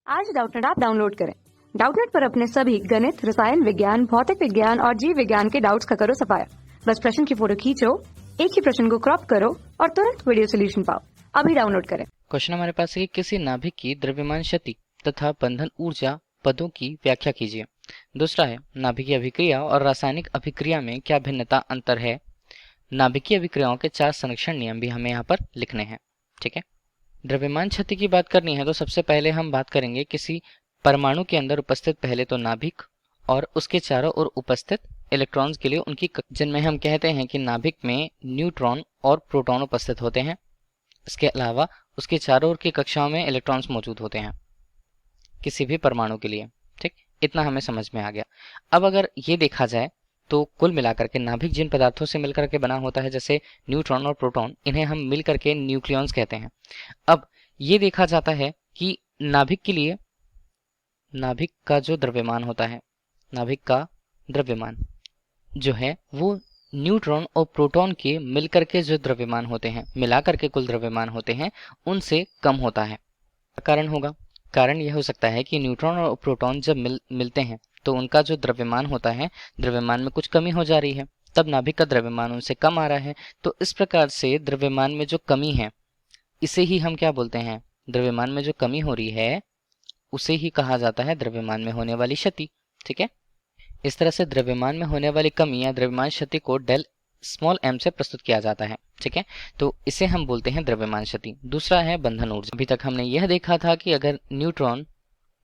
आज Doubtnut app download करें। Doubtnut पर अपने सभी गणित, रसायन विज्ञान, भौतिक विज्ञान और जीव विज्ञान के डाउट्स का करो सफाया। बस प्रश्न की फोटो खींचो, एक ही प्रश्न को क्रॉप करो और तुरंत वीडियो सोल्यूशन पाओ। अभी डाउनलोड करें। क्वेश्चन हमारे पास है कि किसी नाभिक की द्रव्यमान शक्ति तथा बंधन ऊर्जा पदों की व्याख्या कीजिए। दूसरा है नाभिकीय अभिक्रिया और रासायनिक अभिक्रिया में क्या भिन्नता अंतर है। नाभिकीय अभिक्रियाओं के 4 संरक्षण नियम भी हमें यहाँ पर लिखने हैं। ठीक है, द्रव्यमान शक्ति की बात करनी है तो सबसे पहले हम बात करेंगे किसी परमाणु के अंदर उपस्थित पहले तो नाभिक और उसके चारों ओर उपस्थित इलेक्ट्रॉन्स के लिए उनकी जिनमें हम कहते हैं कि नाभिक में न्यूट्रॉन और प्रोटॉन उपस्थित होते हैं। इसके अलावा उसके चारों ओर की कक्षाओं में इलेक्ट्रॉन्स मौजूद होते हैं किसी भी परमाणु के लिए। ठीक, इतना हमें समझ में आ गया। अब अगर ये देखा जाए तो कुल मिलाकर के नाभिक जिन पदार्थों से मिलकर के बना होता है जैसे न्यूट्रॉन और प्रोटॉन, इन्हें हम मिलकर के न्यूक्लियॉन्स कहते हैं। अब ये देखा जाता है कि नाभिक के लिए नाभिक का जो द्रव्यमान होता है, नाभिक का द्रव्यमान जो है वो न्यूट्रॉन और प्रोटॉन के मिलकर के जो द्रव्यमान होते हैं, मिलाकर के कुल द्रव्यमान होते हैं, उनसे कम होता है। कारण होगा, कारण यह हो सकता है कि न्यूट्रॉन और प्रोटॉन जब मिलते हैं तो उनका जो द्रव्यमान होता है, द्रव्यमान में कुछ कमी हो जा रही है, तब नाभिक का द्रव्यमान उनसे कम आ रहा है। तो इस प्रकार से द्रव्यमान में जो कमी है इसे ही हम क्या बोलते हैं, द्रव्यमान में जो कमी हो रही है उसे ही कहा जाता है द्रव्यमान में होने वाली क्षति। ठीक है, इस तरह से द्रव्यमान में होने वाली कमी या द्रव्यमान क्षति को डेल स्मॉल m से प्रस्तुत किया जाता है। ठीक है, तो इसे हम बोलते हैं द्रव्यमान क्षति। दूसरा है बंधन ऊर्जा। अभी तक हमने यह देखा था कि अगर न्यूट्रॉन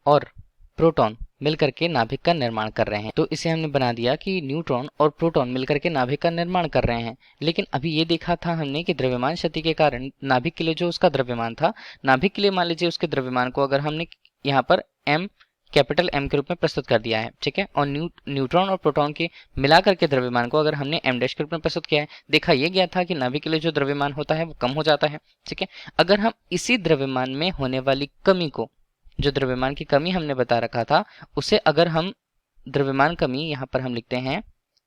और प्रोटॉन मिलकर के नाभिक का निर्माण कर रहे हैं तो इसे हमने बना दिया कि न्यूट्रॉन और प्रोटॉन मिलकर के नाभिक का निर्माण कर रहे हैं। लेकिन अभी ये देखा था हमने कि द्रव्यमान क्षति के कारण नाभिक के लिए जो उसका द्रव्यमान था, नाभिक के लिए मान लीजिए उसके द्रव्यमान को अगर हमने यहाँ पर m कैपिटल M के रूप में प्रस्तुत कर दिया है। ठीक है, और न्यूट्रॉन और प्रोटॉन के मिलाकर के द्रव्यमान को अगर हमने m डैश के रूप में प्रस्तुत किया है, देखा यह गया था कि नाभिक के लिए जो द्रव्यमान होता है वो कम हो जाता है। ठीक है, अगर हम इसी द्रव्यमान में होने वाली कमी को, जो द्रव्यमान की कमी हमने बता रखा था, उसे अगर हम द्रव्यमान कमी यहाँ पर हम लिखते हैं,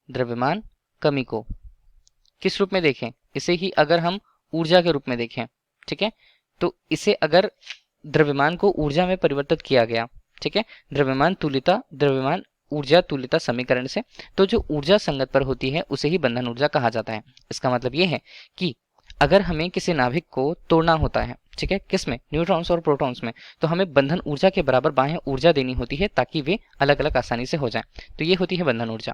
द्रव्यमान कमी को किस रूप में देखें, इसे ही अगर हम ऊर्जा के रूप में देखें। ठीक है, तो इसे अगर द्रव्यमान को ऊर्जा में परिवर्तित किया गया, ठीक है, द्रव्यमान ऊर्जा तुल्यता समीकरण से, तो जो ऊर्जा संगत पर होती है उसे ही बंधन ऊर्जा कहा जाता है। इसका मतलब ये है कि अगर हमें किसी नाभिक को तोड़ना होता है, ठीक है, किसमें, न्यूट्रॉन्स और प्रोटॉन्स में, तो हमें बंधन ऊर्जा के बराबर बाह्य ऊर्जा देनी होती है ताकि वे अलग अलग आसानी से हो जाएं। तो ये होती है बंधन ऊर्जा।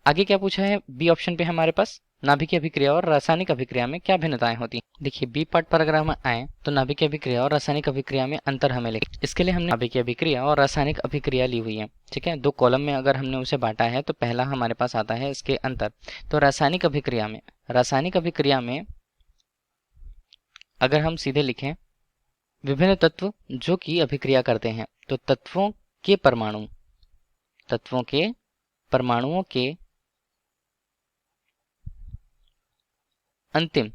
आगे क्या पूछा है बी ऑप्शन पे हमारे पास, नाभिकीय अभिक्रिया और रासायनिक अभिक्रिया में क्या भिन्नताएं होती हैं। देखिए बी पार्ट पर अगर हम आए तो नाभिकीय अभिक्रिया और रासायनिक अभिक्रिया में अंतर हमें लिखें। इसके लिए हमने नाभिकीय अभिक्रिया और रासायनिक अभिक्रिया ली हुई है। ठीक है, 2 कॉलम में अगर हमने उसे बांटा है तो पहला हमारे पास आता है इसके अंतर। तो रासायनिक अभिक्रिया में अगर हम सीधे लिखें विभिन्न तत्व जो कि अभिक्रिया करते हैं, तो तत्वों के परमाणुओं के अंतिम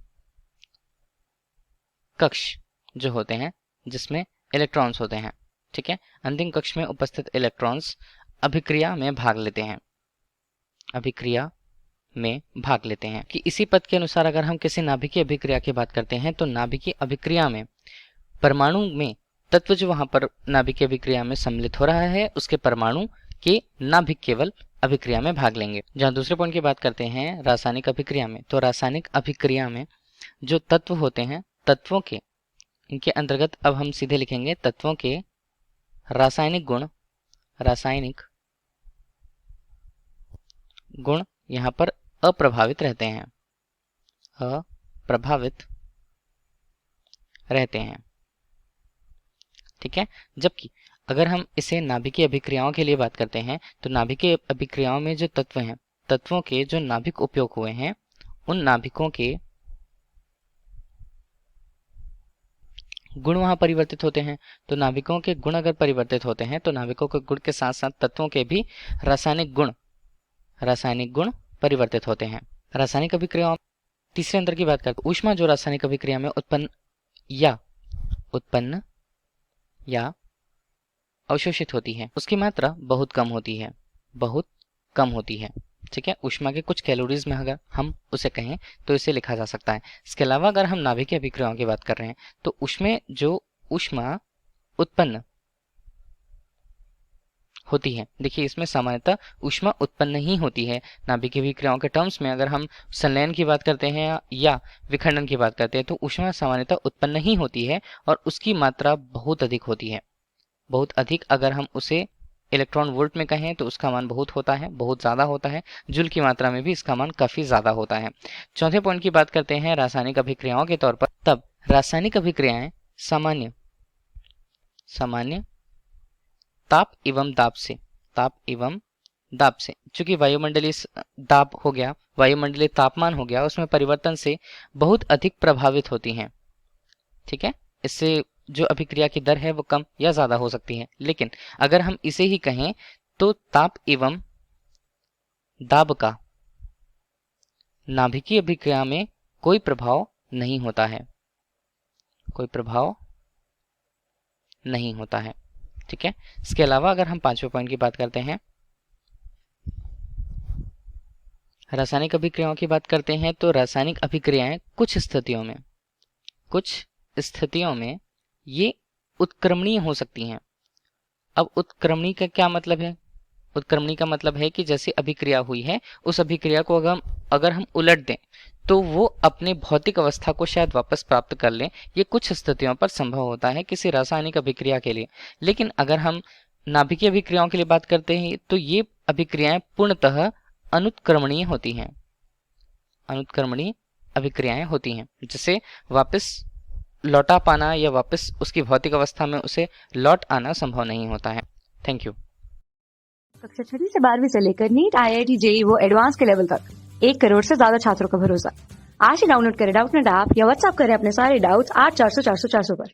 कक्ष जो होते हैं जिसमें इलेक्ट्रॉन्स होते हैं, ठीक है, अंतिम कक्ष में उपस्थित इलेक्ट्रॉन्स अभिक्रिया में भाग लेते हैं कि इसी पद के अनुसार अगर हम किसी नाभिकीय अभिक्रिया की बात करते हैं तो नाभिकीय अभिक्रिया में परमाणु में तत्व जो वहां पर नाभिकीय अभिक्रिया में सम्मिलित हो रहा है उसके परमाणु के नाभिक केवल अभिक्रिया में भाग लेंगे। जहां दूसरे पॉइंट की बात करते हैं रासायनिक अभिक्रिया में, तो रासायनिक अभिक्रिया में जो तत्व होते हैं, तत्वों के, इनके अंतर्गत अब हम सीधे लिखेंगे तत्वों के रासायनिक गुण यहाँ पर अप्रभावित रहते हैं। ठीक है, जबकि अगर हम इसे नाभिकीय अभिक्रियाओं के लिए बात करते हैं तो नाभिकीय अभिक्रियाओं में जो तत्व हैं, तत्वों के जो नाभिक उपयोग हुए हैं, उन नाभिकों के गुण वहां परिवर्तित होते हैं। तो नाभिकों के गुण अगर परिवर्तित होते हैं तो नाभिकों के गुण के साथ साथ तत्वों के भी रासायनिक गुण परिवर्तित होते हैं। रासायनिक अभिक्रियाओं तीसरे अंतर की बात करते हैं, ऊष्मा जो रासायनिक अभिक्रिया में उत्पन्न या अवशोषित होती है उसकी मात्रा बहुत कम होती है। ठीक है, ऊष्मा के कुछ कैलोरीज में अगर हम उसे कहें तो इसे लिखा जा सकता है। इसके अलावा अगर हम नाभिकीय अभिक्रियाओं की बात कर रहे हैं तो उसमें जो ऊष्मा उत्पन्न होती है। देखिए इसमें सामान्यतः ऊष्मा उत्पन्न नहीं होती है। नाभिकीय अभिक्रियाओं के टर्म्स में अगर हम संलयन की बात करते हैं या विखंडन की बात करते हैं तो ऊष्मा सामान्यतः उत्पन्न नहीं होती है और उसकी मात्रा बहुत अधिक होती है। बहुत अधिक, अगर हम उसे इलेक्ट्रॉन वोल्ट में कहें तो उसका मान बहुत होता है, बहुत ज़्यादा होता है। जूल की मात्रा में भी इसका मान काफ़ी ज़्यादा होता है। चौथे पॉइंट की बात करते हैं रासायनिक अभिक्रियाओं के तौर पर। तब रासायनिक अभिक्रियाएं सामान्य ताप एवं दाब से चूंकि वायुमंडलीय दाब हो गया, वायुमंडलीय तापमान हो गया, उसमें परिवर्तन से बहुत अधिक प्रभावित होती हैं। ठीक है, इससे जो अभिक्रिया की दर है वो कम या ज्यादा हो सकती है। लेकिन अगर हम इसे ही कहें तो ताप एवं दाब का नाभिकीय अभिक्रिया में कोई प्रभाव नहीं होता है, ठीक है। इसके अलावा अगर हम पांचवें पॉइंट की बात करते हैं, रासायनिक अभिक्रियाओं की बात करते हैं तो रासायनिक अभिक्रियाएं कुछ स्थितियों में ये उत्क्रमणीय हो सकती हैं। अब उत्क्रमणीय का क्या मतलब है? उत्क्रमणीय का मतलब है कि जैसे अभिक्रिया हुई है, उस अभिक्रिया को अगर हम उलट दें तो वो अपने भौतिक अवस्था को शायद वापस प्राप्त कर लें। ये कुछ स्थितियों पर संभव होता है किसी रासायनिक अभिक्रिया के लिए। लेकिन अगर हम नाभिकीय अभिक्रियाओं के लिए बात करते हैं तो ये अभिक्रियाएं पूर्णतः अनुत्क्रमणीय अभिक्रियाएं होती हैं, जिसे वापस लौटा पाना या वापस उसकी भौतिक अवस्था में उसे लौट आना संभव नहीं होता है। Thank you. कक्षा 6 से 12वीं से लेकर नीट, IIT, JEE वो एडवांस के लेवल तक 1 करोड़ से ज्यादा छात्रों का भरोसा। आज ही डाउनलोड करें डाउटनेट ऐप या व्हाट्सएप करें अपने सारे डाउट्स 8400 400 400 पर।